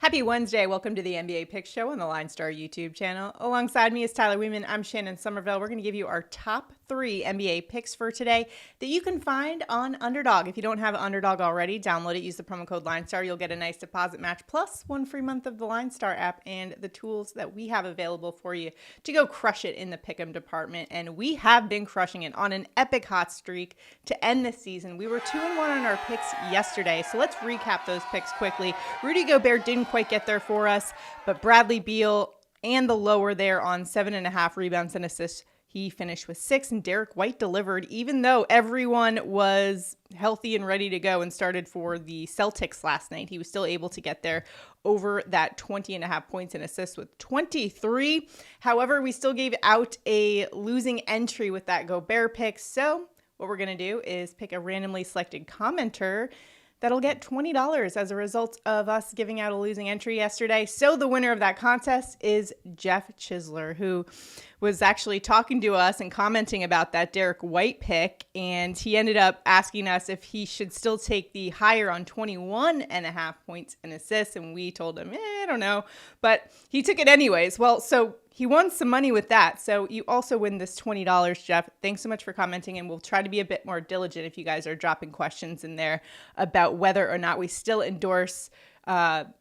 Happy Wednesday. Welcome to the NBA Pick Show on the LineStar YouTube channel. Alongside me is Tyler Wiemann. I'm Shannon Sommerville. We're going to give you our top 3 NBA picks for today that you can find on Underdog. If you don't have Underdog already, download it. Use the promo code LineStar. You'll get a nice deposit match plus 1 free month of the LineStar app and the tools that we have available for you to go crush it in the pick'em department. And we have been crushing it on an epic hot streak to end the season. We were 2-1 on our picks yesterday, so let's recap those picks quickly. Rudy Gobert didn't quite get there for us, but Bradley Beal and the lower there on 7.5 rebounds and assists. He finished with 6, and Derek White delivered, even though everyone was healthy and ready to go and started for the Celtics last night. He was still able to get there over that 20.5 points and assists with 23. However, we still gave out a losing entry with that Gobert pick. So what we're going to do is pick a randomly selected commenter that'll get $20 as a result of us giving out a losing entry yesterday. So the winner of that contest is Jeff Chisler, who was actually talking to us and commenting about that Derek White pick. And he ended up asking us if he should still take the higher on 21.5 points and assists. And we told him, I don't know. But he took it anyways. Well, so he won some money with that. So you also win this $20, Jeff. Thanks so much for commenting. And we'll try to be a bit more diligent if you guys are dropping questions in there about whether or not we still endorse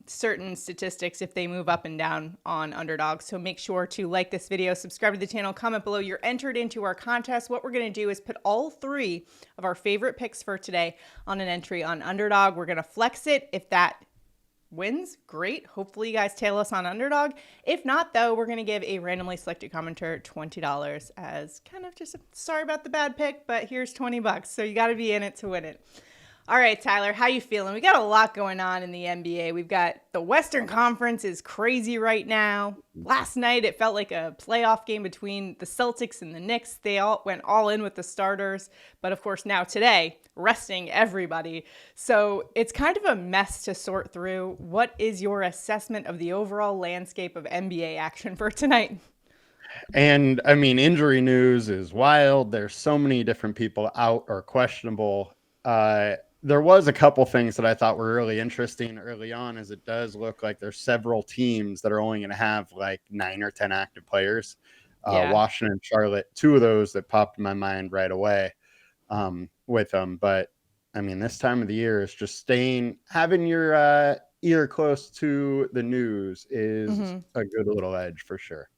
certain statistics if they move up and down on Underdog. So make sure to like this video, subscribe to the channel, comment below. You're entered into our contest. What we're going to do is put all 3 of our favorite picks for today on an entry on Underdog. We're going to flex it. If that wins, great. Hopefully you guys tail us on Underdog. If not, though, we're going to give a randomly selected commenter $20 as kind of just sorry about the bad pick, but here's $20. So you got to be in it to win it. All right, Tyler, how you feeling? We got a lot going on in the NBA. We've got the Western Conference is crazy right now. Last night, it felt like a playoff game between the Celtics and the Knicks. They all went all in with the starters. But of course, now today, resting everybody. So it's kind of a mess to sort through. What is your assessment of the overall landscape of NBA action for tonight? And I mean, injury news is wild. There's so many different people out or questionable. There was a couple things that I thought were really interesting early on, as it does look like there's several teams that are only going to have like 9 or 10 active players. Washington, Charlotte, 2 of those that popped in my mind right away with them. But I mean, this time of the year is just having your ear close to the news is a good little edge for sure.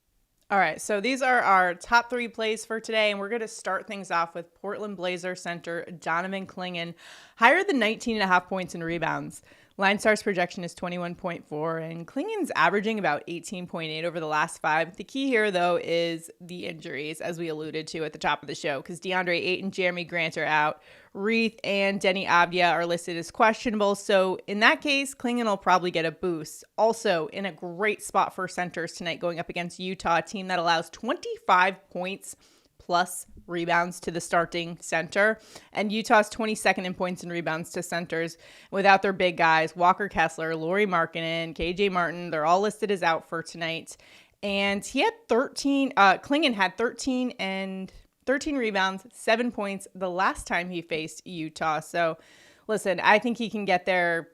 All right, so these are our top 3 plays for today, and we're going to start things off with Portland Blazers center Donovan Clingan, higher than 19.5 points and rebounds. LineStar's projection is 21.4, and Clingan's averaging about 18.8 over the last 5. The key here, though, is the injuries, as we alluded to at the top of the show, because DeAndre Ayton and Jeremy Grant are out. Reith and Denny Avdia are listed as questionable, so in that case, Clingan will probably get a boost. Also, in a great spot for centers tonight, going up against Utah, a team that allows 25 points plus rebounds to the starting center, and Utah's 22nd in points and rebounds to centers without their big guys, Walker Kessler, Lauri Markkanen, KJ Martin. They're all listed as out for tonight. And he had 13, Clingan had 13 rebounds, 7 points the last time he faced Utah. So listen, I think he can get there.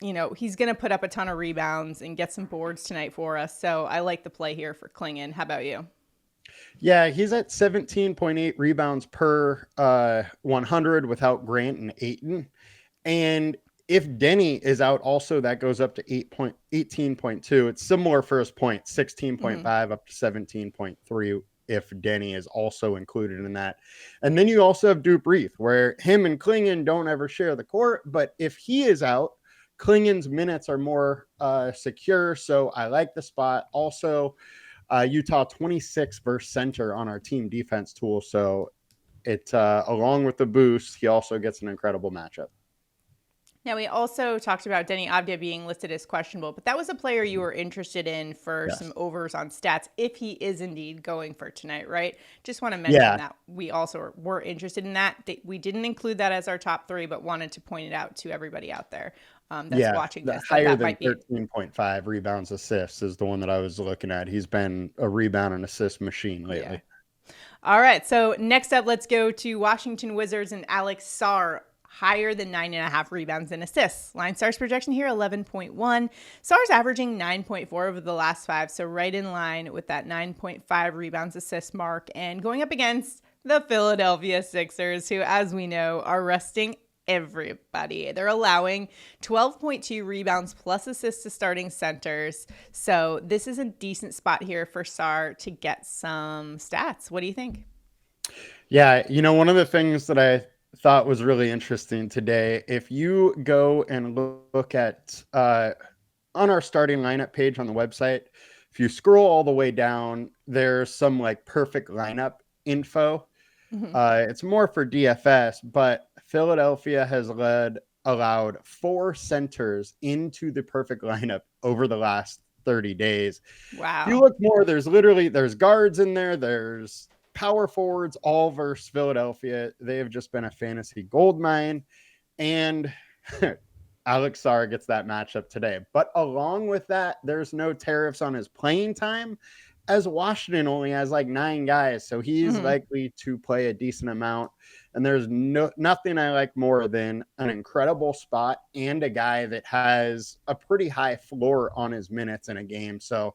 You know, he's going to put up a ton of rebounds and get some boards tonight for us. So I like the play here for Clingan. How about you? Yeah, he's at 17.8 rebounds per 100 without Grant and Ayton. And if Denny is out also, that goes up to 18.2. It's similar for his points, 16.5 up to 17.3 if Denny is also included in that. And then you also have Duke Reith, where him and Clingan don't ever share the court. But if he is out, Clingan's minutes are more secure. So I like the spot. Also, Utah 26 versus center on our team defense tool. So it along with the boost, he also gets an incredible matchup. Now, we also talked about Denny Avdia being listed as questionable, but that was a player you were interested in for some overs on stats if he is indeed going for tonight, right? Just want to mention that we also were interested in that. We didn't include that as our top 3, but wanted to point it out to everybody out there that's watching this. Higher than 13.5 rebounds assists is the one that I was looking at. He's been a rebound and assist machine lately. All right, so next up, let's go to Washington Wizards and Alex Sarr. higher than 9.5 rebounds and assists. LineStar's projection here, 11.1. Sarr's averaging 9.4 over the last 5, so right in line with that 9.5 rebounds assist mark, and going up against the Philadelphia Sixers, who, as we know, are resting everybody. They're allowing 12.2 rebounds plus assists to starting centers. So this is a decent spot here for Sarr to get some stats. What do you think? Yeah, one of the things that I thought was really interesting today, if you go and look at on our starting lineup page on the website, if you scroll all the way down, there's some like perfect lineup info. It's more for DFS, but Philadelphia has allowed 4 centers into the perfect lineup over the last 30 days. Wow. If you look more, there's guards in there, there's power forwards, all versus Philadelphia. They have just been a fantasy goldmine, and Alex Sarr gets that matchup today. But along with that, there's no tariffs on his playing time, as Washington only has like 9 guys, so he's likely to play a decent amount. And there's nothing I like more than an incredible spot and a guy that has a pretty high floor on his minutes in a game. So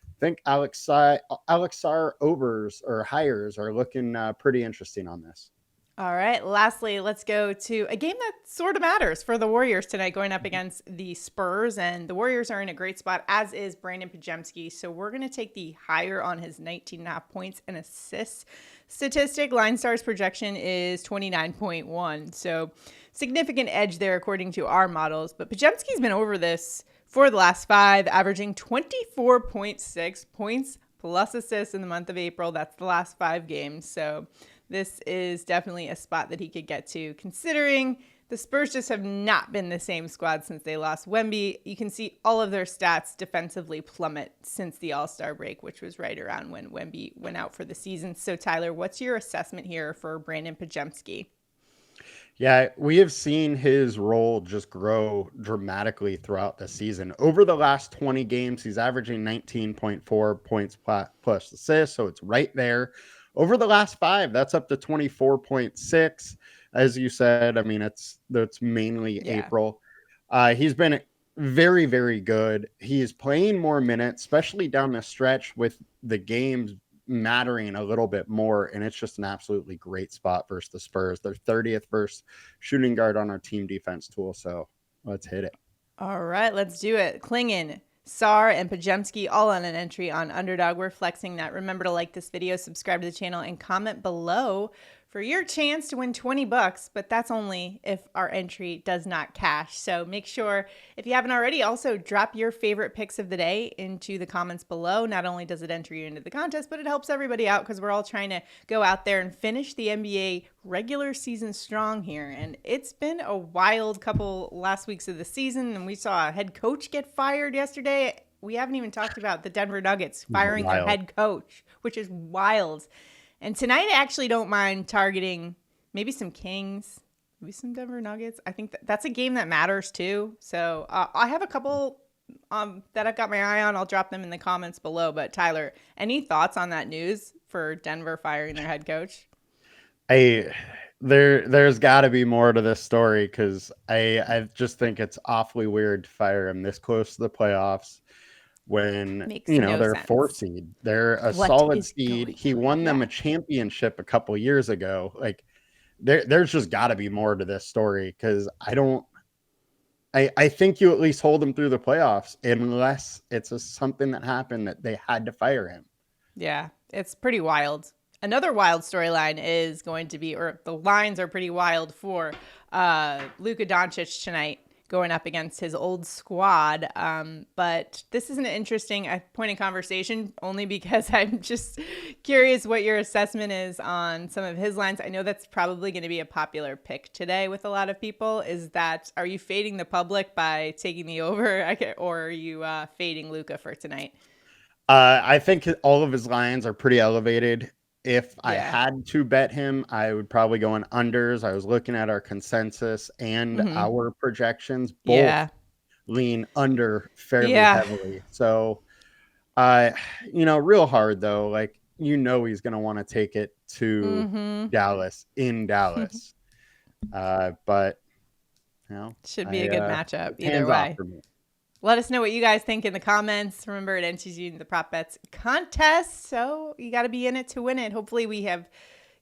I think Alex Sarr overs or hires are looking pretty interesting on this. All right. Lastly, let's go to a game that sort of matters for the Warriors tonight, going up against the Spurs. And the Warriors are in a great spot, as is Brandin Podziemski. So we're going to take the higher on his 19.5 points and assists statistic. LineStar's projection is 29.1. So significant edge there, according to our models. But Podziemski's been over this for the last 5, averaging 24.6 points plus assists in the month of April. That's the last 5 games. So this is definitely a spot that he could get to, considering the Spurs just have not been the same squad since they lost Wemby. You can see all of their stats defensively plummet since the All-Star break, which was right around when Wemby went out for the season. So, Tyler, what's your assessment here for Brandin Podziemski? Yeah, we have seen his role just grow dramatically throughout the season. Over the last 20 games, he's averaging 19.4 points plus assists, so it's right there. Over the last 5, that's up to 24.6. As you said, I mean, that's mainly April. He's been very, very good. He is playing more minutes, especially down the stretch with the games mattering a little bit more. And it's just an absolutely great spot versus the Spurs. They're 30th versus shooting guard on our team defense tool. So let's hit it. All right, let's do it. Clingan, Sarr, and Podziemski all on an entry on Underdog. We're flexing that. Remember to like this video, subscribe to the channel, and comment below for your chance to win $20, but that's only if our entry does not cash. So make sure, if you haven't already, also drop your favorite picks of the day into the comments below. Not only does it enter you into the contest, but it helps everybody out because we're all trying to go out there and finish the NBA regular season strong here. And it's been a wild couple last weeks of the season, and we saw a head coach get fired yesterday. We haven't even talked about the Denver Nuggets firing their head coach, which is wild. And tonight, I actually don't mind targeting maybe some Kings, maybe some Denver Nuggets. I think that's a game that matters too. So I have a couple that I've got my eye on. I'll drop them in the comments below. But Tyler, any thoughts on that news for Denver firing their head coach? There's got to be more to this story because I just think it's awfully weird to fire him this close to the playoffs. When they're a 4 seed, they're a solid seed. He won them a championship a couple years ago. Like there's just got to be more to this story because I think you at least hold them through the playoffs unless it's something that happened that they had to fire him. Yeah, it's pretty wild. Another wild storyline is going to be, or the lines are pretty wild for Luka Doncic tonight, going up against his old squad. But this is an interesting point of conversation only because I'm just curious what your assessment is on some of his lines. I know that's probably going to be a popular pick today with a lot of people. Are you fading the public by taking the over, or are you fading Luka for tonight? I think all of his lines are pretty elevated. If I had to bet him, I would probably go on unders. I was looking at our consensus and our projections. Both lean under fairly heavily. So, real hard though. Like, he's going to want to take it to Dallas in Dallas. But You know, Should be a good matchup it's either hands off way. for me. Let us know what you guys think in the comments. Remember, it enters you in the prop bets contest, so you got to be in it to win it. Hopefully, we have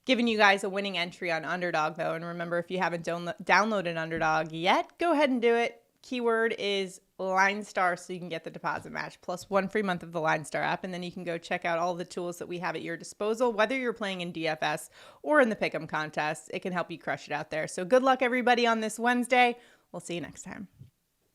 given you guys a winning entry on Underdog, though. And remember, if you haven't downloaded Underdog yet, go ahead and do it. Keyword is LineStar, so you can get the deposit match plus 1 free month of the LineStar app. And then you can go check out all the tools that we have at your disposal, whether you're playing in DFS or in the Pick'em contest. It can help you crush it out there. So good luck, everybody, on this Wednesday. We'll see you next time.